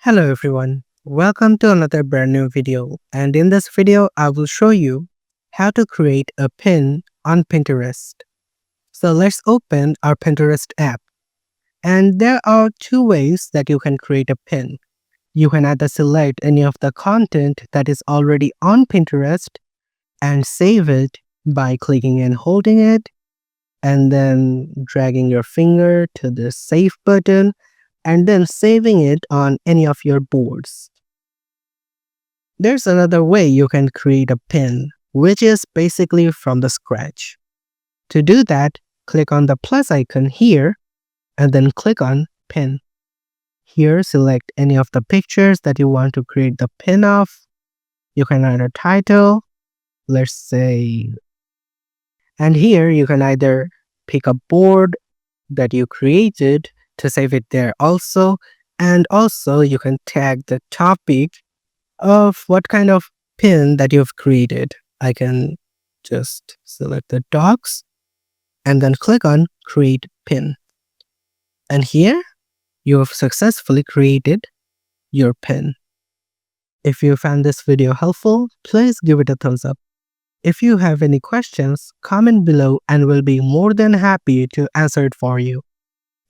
Hello everyone, welcome to another brand new video, and in this video I will show you how to create a pin on Pinterest. So let's open our Pinterest app, and there are two ways that you can create a pin. You can either select any of the content that is already on Pinterest and save it by clicking and holding it and then dragging your finger to the save button and then saving it on any of your boards. There's another way you can create a pin, which is basically from the scratch. To do that, click on the plus icon here and then click on pin. Here, select any of the pictures that you want to create the pin of. You can add a title, let's say, and here you can either pick a board that you created to save it there also, and also you can tag the topic of what kind of pin that you've created. I can just select the docs and then click on create pin. And here you have successfully created your pin. If you found this video helpful, please give it a thumbs up. If you have any questions, comment below and we'll be more than happy to answer it for you.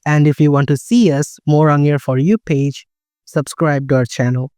And if you want to see us more on your For You page, subscribe to our channel.